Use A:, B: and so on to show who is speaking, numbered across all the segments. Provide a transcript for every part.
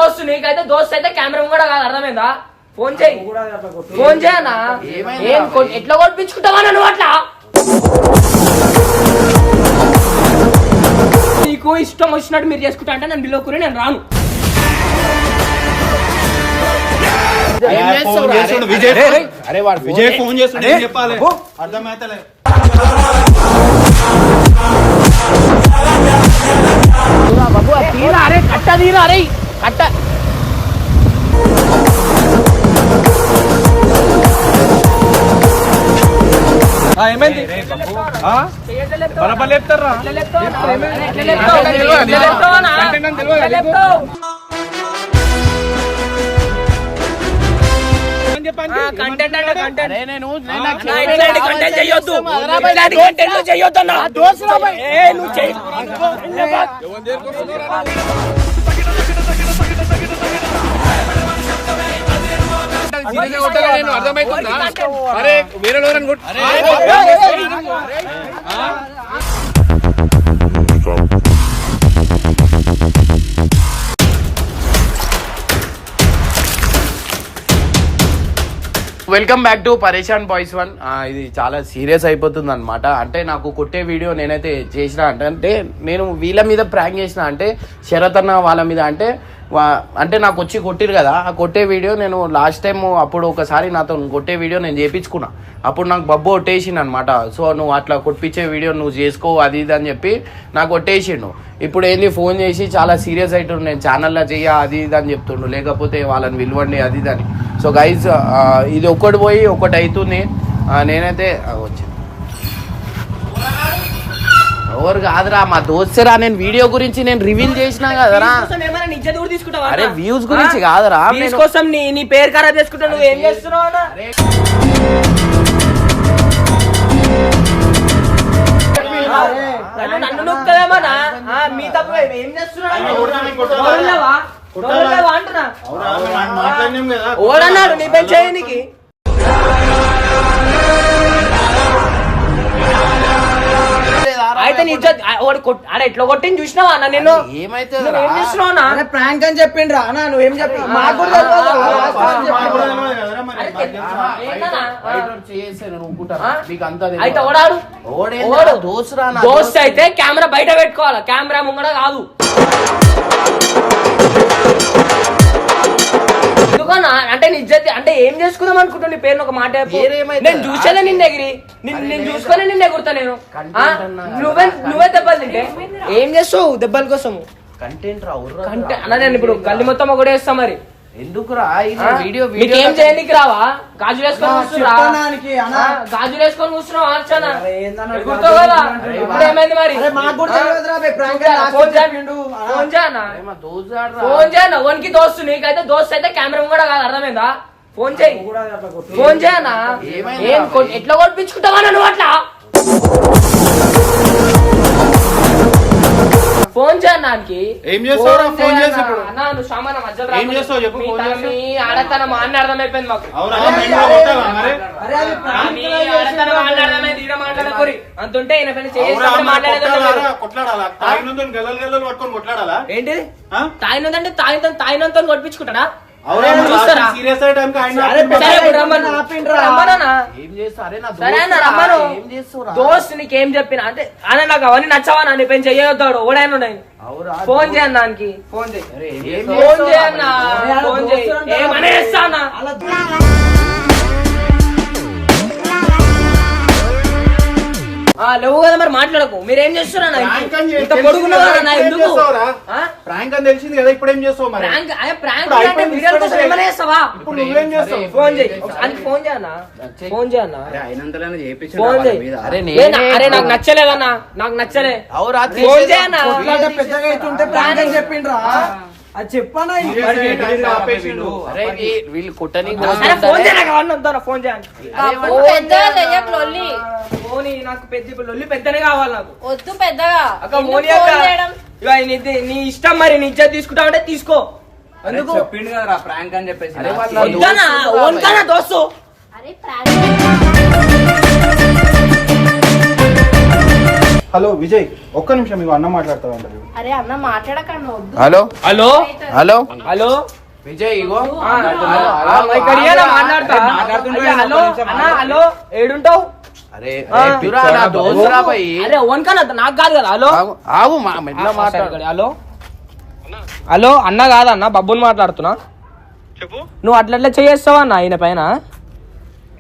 A: దోస్తు నీకైతే దోస్తు అయితే కెమెరా కూడా కాదు, అర్థమైందా? ఫోన్ చేయి, ఫోన్ చేయనా? ఎట్లా కొట్టించుకుంటావా నువ్వు అట్లా? నీకు ఇష్టం వచ్చినట్టు మీరు చేసుకుంటా అంటే నేను బిల్లుకుని నేను రాను.
B: విజయ్ ఫోన్ చేస్తుంటే చెప్పాలి, అర్థమైతలే.
A: బాబు తీరా, అరే కట్ట తీరా, అరే కట్ట.
B: ఏమైంది? బరాబర్ చెప్తారా?
A: కంటెంట్ అంటే కంటెంట్ చెయ్యొద్దు, చెయ్యొద్దు.
B: అర్థమైతుందా? అరే వేరే
C: వెల్కమ్ బ్యాక్ టు పరేషాన్ బాయ్స్ 1. ఇది చాలా సీరియస్ అయిపోతుంది అనమాట. అంటే నాకు కొట్టే వీడియో నేనైతే చేసిన అంటే నేను వీళ్ళ మీద ప్రాంక్ చేసిన, అంటే శరత్ అన్న వాళ్ళ మీద. అంటే నాకు వచ్చి కొట్టిరు కదా, ఆ కొట్టే వీడియో నేను లాస్ట్ టైం అప్పుడు ఒకసారి నాతో కొట్టే వీడియో నేను చేయించుకున్నా. అప్పుడు నాకు బబ్బు కొట్టేసిండు అనమాట. సో నువ్వు అట్లా కొట్టించే వీడియో నువ్వు చేసుకో అది ఇది అని చెప్పి నాకు కొట్టేసిండు. ఇప్పుడు ఏంది ఫోన్ చేసి చాలా సీరియస్ అవుతుండు, నేను ఛానల్లో చెయ్య అది ఇది అని చెప్తుండు, లేకపోతే వాళ్ళని విలువండి అది ఇది అని. సో గైజ్ ఇది ఒకటి పోయి ఒకటి అవుతుంది. నేనైతే వచ్చింది ఎవరు కాదురా, మా దోస్తురా. నేను వీడియో గురించి నేను రివీల్ చేసినా కదరా. అరే వ్యూస్ గురించి కాదురా,
A: కోసం నీ పేరు ఖరాబ్ చేసుకుంటా. నువ్వు ఏం చేస్తున్నావు? నన్ను నొక్కదేమన్నా మీ తప్ప ఏం చేస్తున్నావు అంటున్నా. ఓడన్నాడు నీ పని చేయనికి. అయితే నీ అరే ఎట్లా కొట్టింది చూసినావా అన్న? నేను
C: ఏమైతే
A: ఏం చేస్తున్నావు? ప్రాంక్ అని చెప్పిండ్రా అన్న, నువ్వేం చెప్పి అయితే ఓడాడు. దోస్త్ అయితే కెమెరా బయట పెట్టుకోవాలి, కెమెరా ముంగడ కాదు. అంటే నిజం అంటే ఏం చేసుకుందాం అనుకుంటా. నీ పేరు ఒక మాట నేను చూసేదా నిన్న ఎగిరి, నేను చూసుకొని నిన్న ఎగురుతా. నేను నువ్వే దెబ్బలు తింటే ఏం చేస్తావు? దెబ్బల కోసం
C: కంటెంట్
A: అన్న. నేను ఇప్పుడు గల్లి మొత్తం ఒకటే వేస్తా. మరి
C: ఎందుకురా వీడియో
A: ఏం చేయడానికి రావా? గాజులు వేసుకొని కూర్చున్నా, గాజులు వేసుకొని కూర్చున్నావు ఆర్చన కదా. ఇప్పుడు ఏమైంది మరి? ఫోన్ చేయనా? ఓన్కి దోస్తు నీకైతే దోస్తు అయితే కెమెరా కూడా కాదు, అర్థమైందా? ఫోన్ చేయి, ఫోన్ చేయనా? ఎట్లా కొట్టించుకుంటావా నువ్వు అట్లా? ఫోన్ చేయడానికి ఆడతన మా అన్న అర్థమైపోయింది మాకు. అంతుంటే ఏంటి తాగినందంటే తాగినంత కొట్టించుకుంటాడా? దోస్త్ నీకేం చెప్పినా అంటే అనే నాకు అవన్నీ నచ్చవా? నీ పని చెయ్యొద్దాడు ఓడైనా. ఫోన్ చేయను దానికి, ఫోన్ చేయి, ఫోన్ చేయన్నా, ఫోన్ చేయి. ఏమనేస్తానా? లేవు కదా మరి మాట్లాడకు. మీరేం చేస్తున్నా? ఇంత పొడుగున్నా ఎందుకు
B: ప్రాంక్ అని తెలిసింది కదా, ఇప్పుడు ఏం చేస్తావు?
A: ఫోన్ చేయి, ఫోన్ చేయన్నా, ఫోన్ చేయన్నా, ఫోన్ చేయి. అరే నాకు నచ్చలేదన్నా, నాకు నచ్చలే. ఫోన్ చేయన్నా.
D: పెద్దగా అవుతుంటే ప్రాంక్ అని చెప్పిండ్రా అది చెప్పనా?
C: వీళ్ళు కొట్టని
A: ఫోన్ చేయనా? ఫోన్ చేయండి. నాకు పెద్ద లొల్లి పెద్దనే కావాలి నాకు.
E: వద్దు పెద్దగా.
A: నీ ఇష్టం, మరి నీ ఇజ్జత్ తీసుకుంటా అంటే తీసుకో.
D: ఎందుకు చెప్పిండు కదా ప్రాంక్ అని చెప్పేసి.
A: దోస్తు
B: హలో విజయ్, ఒక్క నిమిషం మీకు అన్న మాట్లాడతావు అంటారు.
E: అరే అన్న మాట్లాడకన్నా వద్దు.
C: Hello
A: hello
C: hello
A: hello
C: Vijay ఇగో
A: మాట్లాడతా అయ్యా, హలో అన్న హలో ఏడుంటావు
C: అరే పిరా నా దోస్తురా భయ్
A: అరే ఓన్కన్నా నాకు కాదు కదా హలో
C: ఆగు, ఆగు మా మెల్ల మాట్లాడు
A: హలో హలో అన్న కాదన్న బబ్బుని మాట్లాడుతున్నా
F: చెప్పు.
A: నువ్వు అట్లా చేస్తావా అన్న ఆయన పైన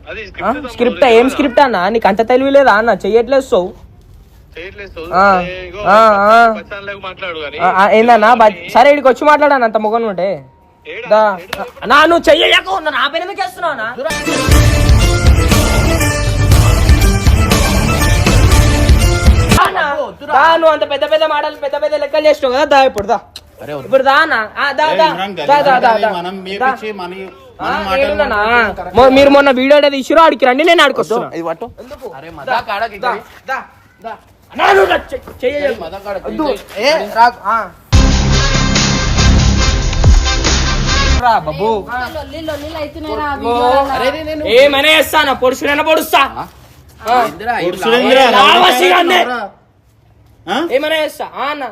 F: అది
A: స్క్రిప్ట్ ఏం స్క్రిప్ట్ అన్న నీకు అంత తెలివి లేదా అన్న చెయ్యట్లేదు
F: చేయట్లేదు.
A: ఆ, ఆ, ఆ.
F: మాట్లాడు కానీ
A: ఏందన్నా సరే ఇడికి వచ్చి మాట్లాడాను అంత మొగన్ ఉంటే దా. అన్నా నువ్వు చెయ్యకు నా పైన ఎందుకు వేస్తున్నావు అన్నా? అన్నా, దా, నువ్వు అంత పెద్ద పెద్ద మాటలు పెద్ద పెద్ద లెక్కలు చేస్తావు కదా దా ఇప్పుడు దా
C: అరే వద్దు.
A: ఇప్పుడు దా అన్న దా దా
B: ఇమ్రాన్
A: దా దా దా దా.
B: మనం
A: దా.
B: మేపిచ్చి మనం
A: ఏడున్నానా? మీరు మొన్న వీడియో తీసిరో ఆడికి రండి నేను ఆడికొస్తున్నా
C: ఇది పట్టు అరే మదా కాడకి
A: దా, దా, దా. అన్నా, నువ్వు నా చెయ్యకు.
C: మదా కాడకి
A: వద్దు. ఏ, రాకు. రా బాబు
E: లొల్లిలు అవుతున్నాయిరా ఆ వీడియోలలో.
C: అరే నేను
A: ఏమైనా చేస్తానా పొడుచుడైనా పొడుస్తా
C: ఇందిరా, ఈ
B: సురేంద్ర,
A: లావసిగానే.
B: ఆ?
A: ఏమైనా చేస్తా అన్న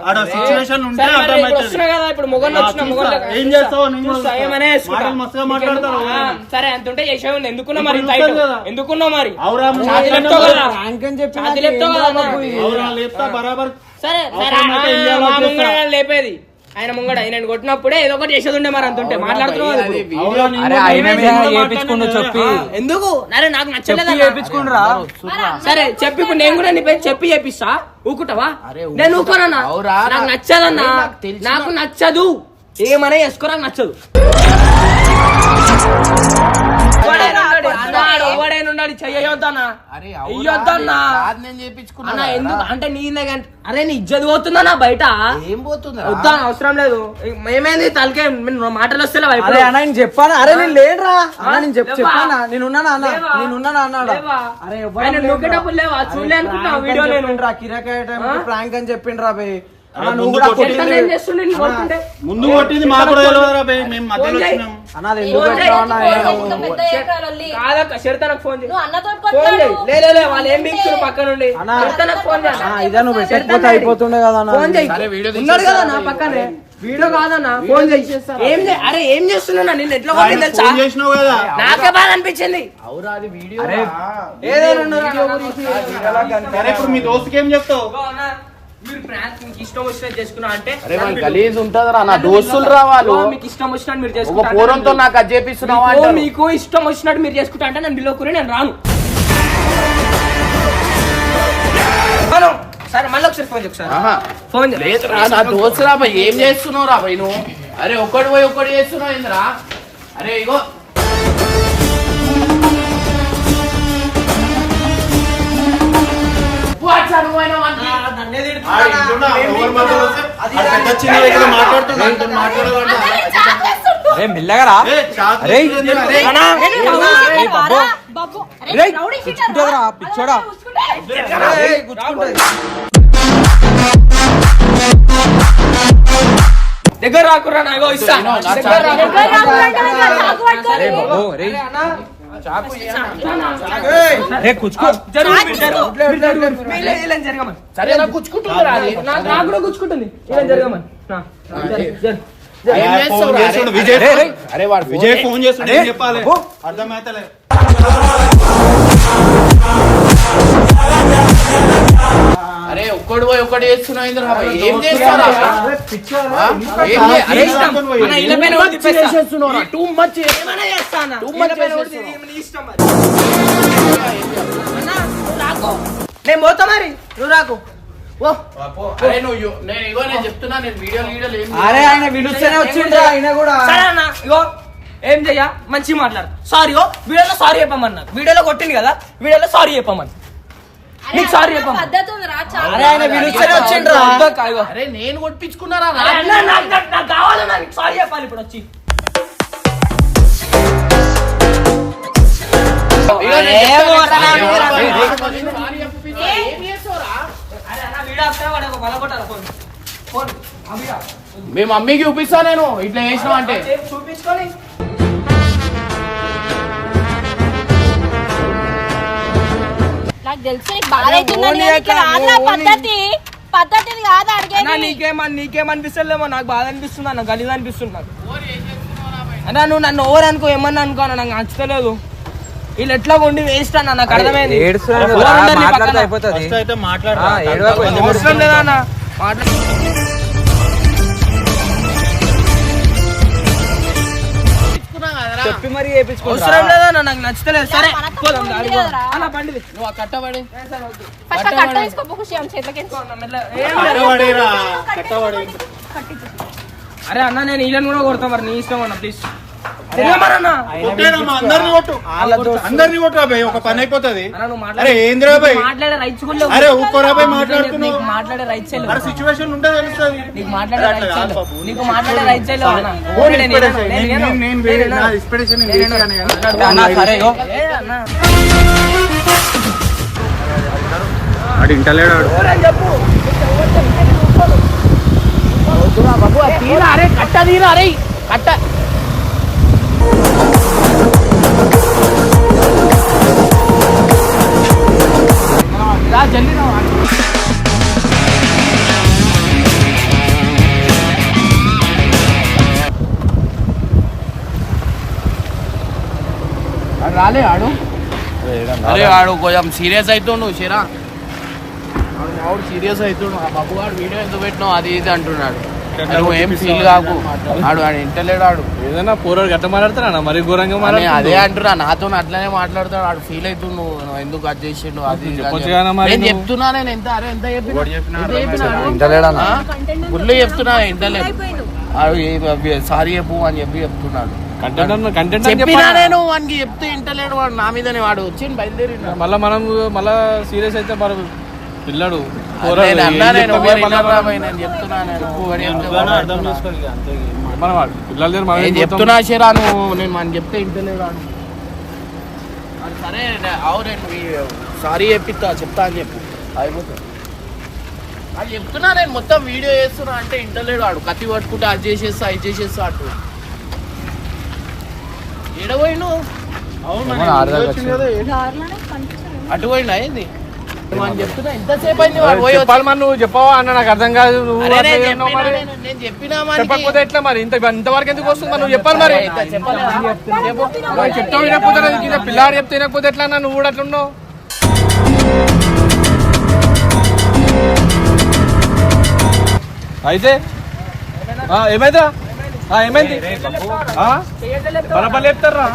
B: ఆడ సిచ్యువేషన్ ఉంటే
A: సరే, మరి ఇప్పుడు
B: అర్థమవుతుంది.
A: వస్తున్నా కదా ఇప్పుడు మొగన్ వచ్చిన
B: చూస్తా.
A: మొగన్
B: ఏం చేస్తావో నేను కూడా
A: చూస్తా,
B: చూస్తా.
A: ఏమైనా చేసుకుంటా.
B: మాటలు మస్తుగా మాట్లాడతారు.
A: నీకెందుకు? సరే అంత ఉంటే చేసేవాడిని ఎందుకున్నా మరి
B: ఇప్పుడు
A: ఇంత
B: చూస్తాను
A: item?
B: కదా.
A: ఎందుకున్నావు మరి
B: అవురా,
A: ఛాతీ లేపుతావు కదా
D: ప్రాంక్ అని చెప్పి
A: ఛాతీ లేపుతావు కదా అన్న.
B: అవురా, లేపుతా బరాబర్.
A: సరే సరే
B: అవసరమైతే ఏం చేయాలో
A: మా
B: చేస్తా.
A: ముంగడ లేపేది ఆయన ముంగడ ఆయన కొట్టినప్పుడే ఏదో ఒకటి చేసేది ఉండే మరి అంత ఉంటే మాట్లాడుతున్నావు కదా
C: అది
A: ఇప్పుడు.
B: అవురా, నేను
D: అరే
B: కూడా
D: ఆయన మీద
B: మాట్లాడినా
D: చేపించుకుంటూ చెప్పి
A: ఎందుకు అరే నాకు నచ్చలేదు అన్న.
D: చేపించుకుంటురా
A: సరే చెప్పి ఇప్పుడు నేను కూడా నీ పేరు చెప్పి చేపిస్తా ఊకుంటావా
C: అరే,
A: నేను ఊకోనన్నా
C: అవురా,
A: నాకు నచ్చదన్నా
C: అరే, నాకు తెలిసిన-
A: నాకు నచ్చదు ఏమనే చేసుకో నాకు నచ్చదు ఎవడైనా చెయ్యొద్దన్నా
C: అరే
A: అయ్యొద్దన్నా
C: నేను చేపించుకున్నా
A: అన్న ఎందుకు అంటే నీ అరే నీ ఇజ్జత్ పోతుందన్నా బయట
C: ఏం పోతుంది
A: వద్దా అవసరం లేదు మేమేంది తలకే మాటలు వస్తే
D: అరే అన్న నేను చెప్పాను అరే నేను లేనురా అన్న నేను
A: లేవా?
D: చెప్పానా నేనున్నానా అన్న
A: లేవా?
D: నేనున్నానా అన్నాడు
A: లేవా?
D: అరే
A: ఆయన నొక్కేటప్పుడు లేవా? చూడలే అనుకుంటా వీడియో నేను.
D: కిరాకాయ టైం ప్రాంక్ అని చెప్పిండ్రా బే అన్న
B: అరే
D: నువ్వు
B: ముందు
D: కూడా
B: కొట్టింది.
A: చెప్తాను ఏం చేస్తుండే నీ కొడుతుంటే?
B: ముందు కొట్టింది మాకు కూడా తెలియదురా బే, మేము మధ్యలో
A: ఫోన్ చేయి.
B: వచ్చినాం.
D: అన్న అది ఎందుకు
A: ఫోన్
D: పెట్టావు అన్న?
A: చేయి.
E: ఇంత పెద్ద ఏకరా లొల్లి.
A: కాదక్క శరతనకు ఫోన్ చేయి
E: నువ్వు అన్నతో
A: ఫోన్ చేయి లే వాళ్ళు ఏం బిక్తురు పక్క నుండి
D: అన్న.
A: శరతనకు ఫోన్ చేయి
D: అన్న, ఇదే నువ్వు పెట్టకపోతే అయిపోతుండే కదా అన్న
A: ఫోన్ చేయి
C: సరే, వీడియో
A: ఉన్నాడు
C: తీసేస్తా.
A: కదా నా పక్కనే వీడియో కాదన్నా ఫోన్ చేయి అరే ఏం చేస్తున్నా నేను ఎట్లా కొట్టింది
B: ఆయన
A: తెలుసా
B: ఫోన్ చేసినావు కదా.
A: నాకే బాధ అనిపించింది
C: అవురా అది వీడియో
A: ఏదైనా ఉన్నదా నాకు?
B: సరే ఇప్పుడు మీ దోస్తుకి ఏం చెప్తావు?
A: ఇగో అన్న, మీరు ప్రాంక్ మీకు ఇష్టం వచ్చినట్టు చేసుకున్నా అంటే
C: అరే వాళ్ళు గలీజ్ ఉంటదిరా నా దోస్తులు రా వాళ్ళు
A: ఇగో మీకు ఇష్టం వచ్చినట్టు మీరు
C: ఒక
A: చేసుకుంటా
C: పూరంతో నాకు అది చేపిస్తున్నావా
A: మీకు-
C: అంటారు.
A: మీకు ఇష్టం వచ్చినట్టు మీరు చేసుకుంటా అంటే నేను బిల్లోకుని నేను రాను అవును. సరే మళ్ళీ ఒకసారి ఫోన్ చేయి
C: ఆహా.
A: ఫోన్ చేయి.
C: లేదురా నా దోస్తురా భయ్ ఏం చేస్తున్నావు రా భయ్ నువ్వు అరే ఒక్కటి పోయి ఒక్కటి చేస్తున్నావు ఏందిరా అరే ఇగో వాట్సాప్ పోయినా వానికి.
B: ఆడ ఇంటున్నా, ఎవరి మధ్యలో వస్తే ఆడ పెద్ద చిన్న దగ్గర మాట్లాడుతున్నా, ఆయనతో మాట్లాడకంట.
D: అరే మెల్లగా రా
B: ఏ, చాకు
D: అరే,
B: తీసుకుంది రా, అరే.
A: అన్నా,
D: ఏయ్ బాబు
E: బాబు, అరే,
D: రేయ్,
E: రౌడీ షీటర్
D: గుచ్చుకుంటావురా,
E: రా.
D: పిచ్చోడా.
E: గుచ్చుకుంటే.
D: ఏయ్, గుచ్చుకుంటది.
A: దగ్గర రాకురా నాగో ఇస్తా
C: నా
A: దగ్గర
C: చాకు.
A: రాకు.
E: దగ్గర రాకుండా ఇంకా చాకు పట్టుకొని.
D: అరే బాబు రే
C: చాకు ఇయ్యనా?
D: రే కుచ్చుకో
A: జరుగు, మీరు జరుగు. మీరు జరుగు. మీరు ఇలా జరగమని.
C: సరే నాకు గుచ్చుకుంటుందిరా అది
A: నాకు కూడా గుచ్చుకుంటుంది ఇలా జరగమని నా, జరుగు, జరుగు.
C: ఏం
B: ఫోన్
C: చేస్తావురా?
B: చేస్తుండు, విజయ్
D: రే, రే.
C: అరే వాడు
B: విజయ్ ఫోన్ చేస్తుండే
D: అరే,
B: ఏం చెప్పాలి
D: బాబు.
B: అర్థమైతలే.
C: అరే ఒక్కడు పోయి ఒక్కటి చేస్తున్నావు ఏందిరా భయ్? ఏం చేస్తారా
D: అరే పిచ్చోడా
C: ఆ? ఏం చే- అరే
A: ఇష్టం. అన్న, ఇళ్ళ పైన
C: too
A: కూడా
C: much
A: తిప్పేస్తా.
C: చేసేస్తున్నావురా. Too much చేసే-
A: ఏమైనా చేస్తా అన్న.
C: Too
A: ఇళ్ళ
C: much
A: పైన కూడా
C: చేసేస్తున్నావు.
A: ఇది నీ ఇష్టం మరి. అన్న, నువ్వు రాకు. నేను పోతా మరి నువ్వు రాకు ఓ
C: అరే నువ్వు నేను ఇగో నేను చెప్తున్నా నేను వీడియోలు ఏం
D: అరే ఆయన పిలుస్తేనే వచ్చిండ్రా ఆయన కూడా
A: సరే అన్న ఇగో ఏం చెయ్యా మంచిగా మాట్లాడు సారీ వీడియోలో సారీ చెప్పమన్నారు వీడియోలో కొట్టింది కదా వీడియోలో సారీ చెప్పమని
E: అరే,
A: నీకు సారీ
E: అన్న,
A: చెప్పమని
E: పద్ధతి ఉందిరా, చాలు.
D: అరే ఆయన పిలుస్తేనే వచ్చిండ్రా
C: అరే నేను కొట్టించుకున్నారా
A: అరే అన్న, నాకు కావాలన్నా నీకు సారీ చెప్పాలి ఇప్పుడు వచ్చి
C: ఇగో నేను
A: ఏమో
C: చెప్తాను.
A: అన్న, మీరు
C: అరే,
A: అన్న.
C: సారీ చెప్పిస్తా. ఏం చేస్తావురా?
A: అరే అన్న వీడియో వస్తే వాడు ఒక బలగొట్టాలి ఫోన్ ఫోన్ అభిరా
C: మీ మమ్మీకి చూపిస్తా నేను ఇట్లా చేసినావు అంటే
A: చూపించుకొని
E: నాకు తెలుసు నీకు బాధ అవుతుందని, కానీ ఇట్లా కాదురా పద్ధతి కాదు అడిగేది.
A: నీకేమనిపిస్తలేమో, నాకు బాధ అనిపిస్తుంది అన్న, గలీజ్ అనిపిస్తుంది నాకు అన్నా. నువ్వు నన్ను ఓవర్ అనుకో, ఏమన్నా అనుకో అన్న, నాకు నచ్చలేదు. వీళ్ళు ఎట్లా ఉండి వేస్ట్ అన్న, నాకు అర్థమైంది.
B: ఫస్ట్ అయితే మాట్లాడు.
A: అవసరం లేదా అన్న
D: చెప్పి మరి చేయించుకో.
A: అవసరం లేదా అన్న, నాకు నచ్చలేదు. సరే
E: మనకు
A: పోదాం,
E: ఉంది
A: అడుగు.
E: కదరా.
A: అన్న బండి
C: నువ్వు ఆ కట్టబడి
E: ఫస్ట్ కట్ట తీసుకో ఖుషి చేతికి.
B: కట్టబడిరా, కట్టబడి.
A: అరే అన్న, నేను వీళ్ళని కూడా కొడతా, మరి నీ ఇష్టం అన్న, ప్లీజ్.
B: కొట్టేరమ్మా, అందరిని కొట్టు, అందరిని కొట్టు రాబాయ్, ఒక పని అయిపోతుంది. అరే ఏంద్రా బాయ్,
A: మాట్లాడే రైట్స్ కూడా
B: అరే ఊరుకోరా బాయ్, మాట్లాడుతున్నావు.
A: మాట్లాడే రైట్స్
B: అరే సిచ్యువేషన్ ఉంటే తెలుస్తుంది.
A: నీకు మాట్లాడే రైట్స్ నీకు మాట్లాడే రైట్స్
C: అరే కట్ట తీరా, అరే కట్ట. జల్దీ రా. రాలే ఆడు. అరే ఆడు కొంచెం సీరియస్ అవుతుండు షేరా, ఆడు సీరియస్ అవుతుండు. ఆ బాబు వాడు వీడియో ఎందుకు పెట్టినావు అది ఇది అంటున్నాడు. నువ్వు ఏం ఫీల్ కాకు, ఆడు ఇంటలేడు. ఆడు
D: ఏదైనా పూర్వం గట్ట మాట్లాడతారా మరి ఘోరంగా
C: నేను అదే అంటున్నా, నాతో అట్లనే మాట్లాడతాడు. ఆడు ఫీల్ అవుతుండు, నువ్వు ఎందుకు అది చేసిండు అది ఇది అని. నేను చెప్తున్నా, నేను ఎంత అరే ఎంత చెప్పినా గుడ్లు చెప్తున్నా, ఇంటలేదు. సారీ చెప్పు అని చెప్తున్నాడు. చెప్పినా నేను వానికి చెప్తే ఇంటలేడు. వాడు నా మీదనే, వాడు వచ్చి బయలుదేరి
D: మళ్ళా సీరియస్ అయితే మరి పిల్లడు
C: చెప్తున్నా షేరా, నువ్వు నేను మనం చెప్తే ఇంటలేడు. సరే అవును, సారీ చెప్తా అని చెప్పు, అయిపోతుంది. అది చెప్తున్నా, నేను మొత్తం వీడియో చేస్తున్నా అంటే ఇంటలేడు. వాడు కత్తి పట్టుకుంటే అది చేసేస్తా ఇది చేసేస్తా అటు ఏడపోయిండు. అటు పోయిండు అయింది చెప్తున్నా. ఎంతసేపు అయింది
D: నువ్వు చెప్పవా అన్న, నాకు అర్థం కాదు.
C: నేను చెప్పినా
D: చెప్పకపోతే ఎట్లా మరి, ఇంతవరకు ఎందుకు వస్తుంది మరి? నువ్వు చెప్పాలి మరి, చెప్తావు వినకపోతే పిల్లాడు చెప్తే వినకపోతే ఎట్లా అన్న? నువ్వు కూడా అట్లున్నావు. అయితే ఏమైందా? ఏమైంది? బరాబర్ చెప్తారా?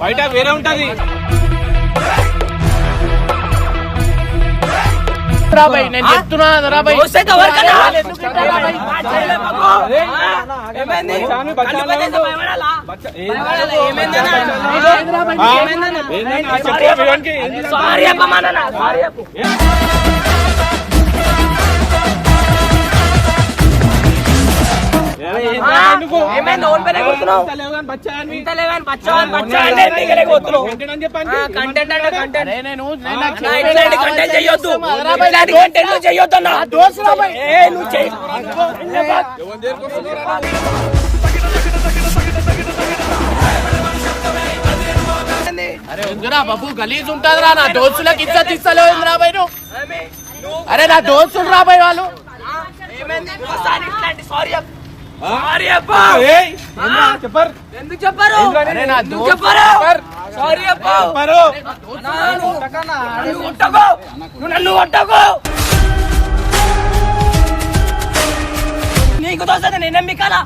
D: బయట వేరే ఉంటది.
C: నేను చెప్తున్నా బాబు గలీజ్ ఉంటదిరా. నా దోస్తులకు ఇజ్జత్ ఇస్తలేవు రాబాయ్ నువ్వు. అరే నా దోస్తులు రాబాయ్ వాళ్ళు.
A: ఎందుకు చెప్పారు? నన్ను కొట్టకు. నీకు దోస్తుంది, నేనేం మీకాలా?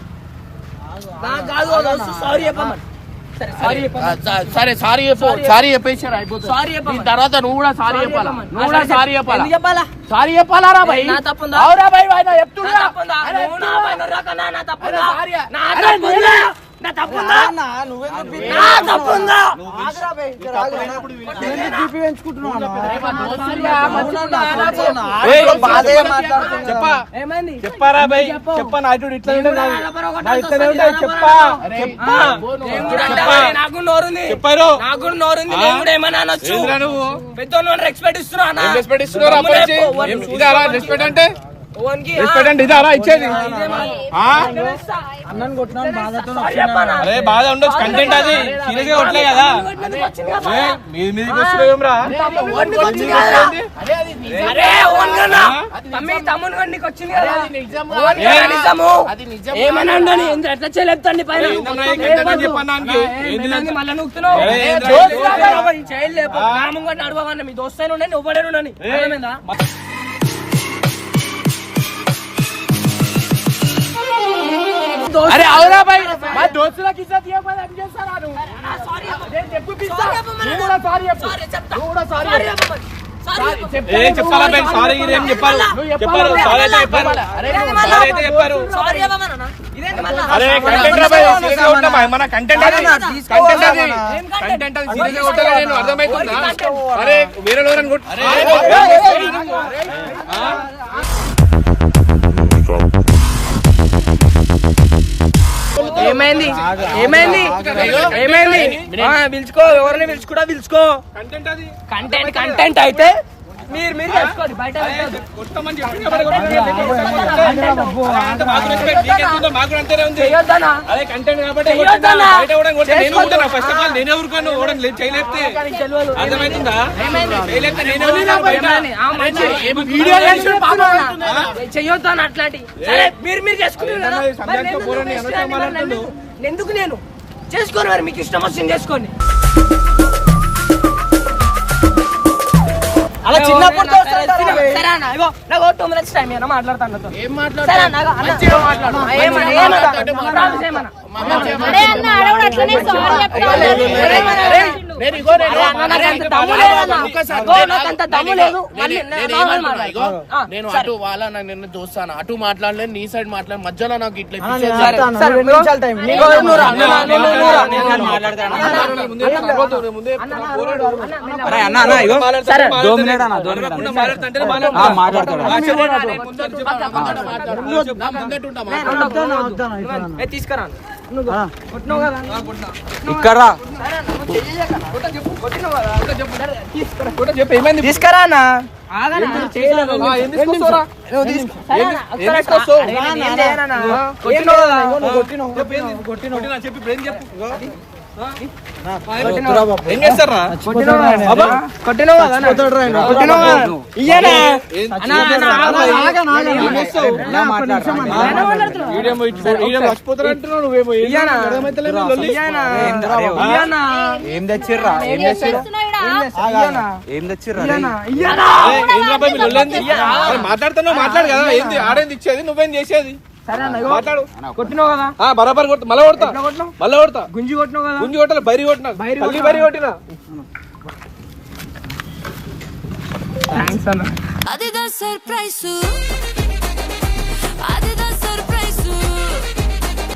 A: సారీ చెప్పమని.
C: సరే సారీ చెప్పు, సారీ చెప్పేసారు అయిపోతుంది. తర్వాత నువ్వు కూడా సారీ చెప్పాలా, నువ్వు కూడా సారీ చెప్పాలా. సారీ చెప్పాలా రా భయ్? అవురా భయ్, చెప్తున్నా.
A: నా తప్పుందా
D: అన్న, నువ్వెందుకు బీపీ
A: నా తప్పుందా
D: ఆగురా బే, ఇక్కడ ఆగు. నువ్వెందుకు బీపీ పెంచుకుంటున్నావు అన్న? బాధే మాట్లాడుతున్నా.
G: చెప్పా
A: ఏమైంది
G: చెప్పారా బై చెప్పా నా ఇటు ఇట్లా ఉంటే నా ఇట్లనే ఉంటాయి చెప్పా చెప్పా
A: నాకు నోరుంది
G: చెప్పారు
A: నాకు నోరుంది నేను కూడా ఏమన్నా అనొచ్చు
G: ఏంద్రా నువ్వు
A: పెద్దోళ్ళు రెస్పెక్ట్ ఇస్తున్నా అన్న.
G: రెస్పెక్ట్ ఇస్తున్నారు ఇదారా రెస్పెక్ట్ అంటే
A: ఓన్కి,
G: రెస్పెక్ట్ అంటే ఇదారా ఇచ్చేది ఆ?
D: అన్నని కొట్టినాను బాధతో
G: అరే బాధ ఉండొచ్చు కంటెంట్ అది సీరియస్ గా కొట్టలే కదా ఏ, మీదికి వస్తున్నాయేమ్రా
A: అరే ఓన్ కన్నా తమ్ముని కూడా నీకు వచ్చింది కదా ఓన్ కన్నా నిజము. ఏమన్నా ఉండని ఎట్లా చేయలేపుతండి పైన
G: ఏందన్నా ఈ కంటెంట్ చెప్పన్నానికి
A: ఏంది మళ్ళా నూకుతున్నావు?
G: అరే, ఏంద్రా?
A: దోస్తు కాదు, ఈ చేయలేపు. నామం కూడా నడవమన్న మీ దోస్తైన ఉండండి నువ్వు ఉండని అర్థమైందా?
G: అరే అవురా బై మా దోస్తులకి ఇజ్జత్ ఇవ్వకపోతే ఏం చేస్తారా నువ్వు ఏ చెప్పాలా బై సారీ ఏం చెప్పారు చెప్పారు సారీ అయితే చెప్పారు సారీ అయితే చెప్పారు అరే కంటెంట్ రా బై సీరియస్ గా ఉంటామా మన కంటెంట్ అది కంటెంట్ అది కంటెంట్ అది సీరియస్ గా ఉంటా నేను అర్థమైతుందా అరే వేరే లోరని కొట్టు
A: ఏమైంది ఏమైంది ఏమైంది పిలుచుకో ఎవరిని పిలుచుకుంటా పిలుచుకో
G: కంటెంట్ అది
A: కంటెంట్ కంటెంట్ అయితే మీరు చేసుకోండి బయట పెట్టొద్దు.
G: కొట్టమని చెప్పి మాకు రెస్పెక్ట్ నీకెంతుందో మాకు అంతేనే ఉంది
A: చెయ్యొద్దనా?
G: అదే కంటెంట్ కాబట్టి
A: చెయ్యొద్దనా?
G: బయట కూడా కొడితే నేను కొడతాను ఫస్ట్ ఆఫ్ ఆల్ నేనే ఊరుకోను ఓడని చేయలేపితే అర్థమవుతుందా చేయలేపితే నేనే ఊరుకోను బయట
A: ఆ మంచి
G: వీడియో
A: చెయ్యొద్దాను అట్లాంటి సరే మీరు చేసుకుంటారు కదా
G: ఏందన్నా ఈ
A: మరి
G: సంధ్యాతో పోరాని
A: నేను
G: అనవసరం మాట్లాడుతుండు.
A: ఎందుకు నేను చేసుకోను మరి మీకు ఇష్టం వచ్చింది చేసుకోండి
D: అలా చిన్నప్పుడు దోస్తులు ఉంటారు బే.
A: సరే అన్న ఇగో నాకు 2 minutes టైం ఏమన్నా మాట్లాడతాను నాతో.
C: ఏం
A: సరే అన్న ఇగో, అన్న ఏమన్నా
E: అరే అన్న ఆడవాడు అట్లనే సారీ చెప్తా
C: నేను ఇగో
A: నాకంత దమ్ము లేదన్న. ఇగో, నాకంత దమ్ము లేదు మళ్ళీ normal మాట్లాడు.
C: నేను అటు వాళ్ళ నిన్ను చూస్తాను అటు మాట్లాడలేదు నీ సైడ్ మాట్లాడి మధ్యలో నాకు ఇట్లా
D: అన్న, నేను
C: ఎపిసోడ్
D: చెప్తాను.
A: సరే,
D: 2 నిమిషాలు టైం.
A: ఇగో, నువ్వు రా, నువ్వు రా, నువ్వు రా. సరే తీసుకురా కొట్టినావు కదా
D: ఇక్కడ
A: తీసుకురా అన్న
G: ఏం చేస్తారా
A: కొట్టినావు కదా ఇయ్యనా
D: ఏం తెచ్చిర్రా ఏం తెచ్చిర్రా ఏం తెచ్చిర్రా
G: మాట్లాడుతున్నావు మాట్లాడు కదా ఏంది ఆడేంది ఇచ్చేది నువ్వేం చేసేది మాట్లాడు
A: కొట్టినావు కదా
G: బరాబర్ కొడతా మళ్ళీ కొడతా మళ్ళీ కొడతా
A: గుంజి కొట్టినావు కదా
G: గుంజి కొట్టాలి బైరి కొట్టినా పల్లి బైరి కొట్టినా
A: థ్యాంక్స్ అన్న
H: అదిదా సర్ప్రైజ్ అదిదా సర్ప్రైజ్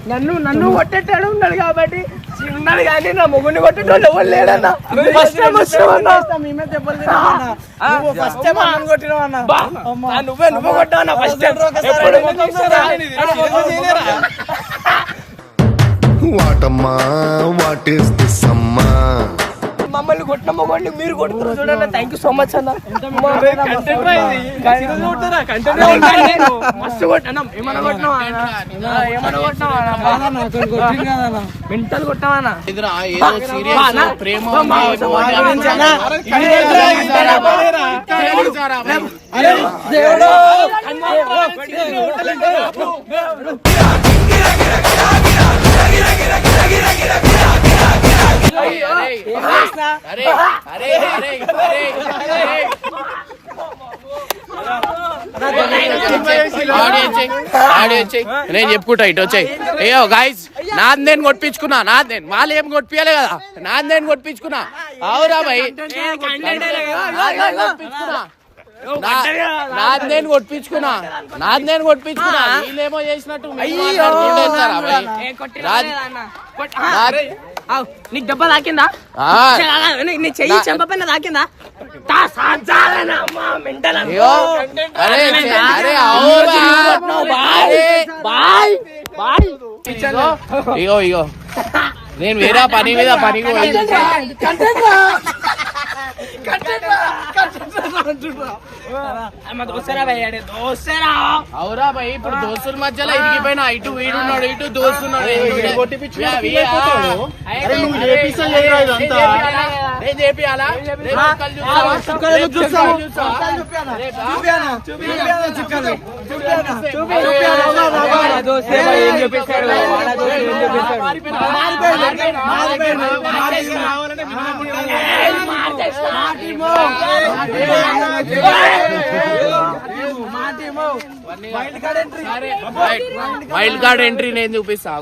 A: నన్ను కొట్టేటాడు ఉన్నాడు కాబట్టి ఉన్నాడు కానీ నా మొగుడిని కొట్టేటోళ్ళు ఎవరు లేడన్నా ఫస్ట్ టైం వచ్చావన్నా
D: మేమే దెబ్బలు తిన్నామన్నా. నువ్వు ఫస్ట్ టైం అన్నం కొట్టినావన్నా.
A: నువ్వే కొట్టావన్నా ఫస్ట్ టైం
I: వాటమ్మా వాట్ ఈస్ దిస్ అమ్మా
A: మమ్మల్ని కొట్టిన మొగోడిని మీరు కొడుతున్నారు చూడండి థ్యాంక్ యూ సో మచ్ అన్న మస్తు కొట్టాను ఏమన్నా కొట్టినావా ఏమన్నా కొట్టినావా మెంటల్ కొట్టావా
C: ఎదురా ఏదో సీరియస్ ప్రేమ నేను చెప్పుకుంటా ఇటు వచ్చాయి అయ్యో గాయస్ నాది నేను కొట్టించుకున్నా నాది వాళ్ళు ఏం కొట్టియాలి కదా నాది నేను కొట్టించుకున్నా అవురా భయ్ కొట్టించుకున్నా నాది నేను కొట్టించుకున్నా వీళ్ళేమో చేసినట్టు మీరు మాట్లాడుకుంటూ చేస్తారా భయ్?
A: నీకు దెబ్బ తాకిందా? నీ చెయ్యి చెంపపైన తాకిందా?
C: అయ్యో, అరే ఇగో నేను వేరే పని మీద పనికి పోయింది. అవురా భయ్, ఇప్పుడు దోస్తుల మధ్యలో ఇరిగిపోయినా ఇటు వీడున్నాడు ఇటు దోస్తున్నాడు. నేను చేపియాలా? వైల్డ్ కార్డ్ ఎంట్రీ నేను చూపిస్తా.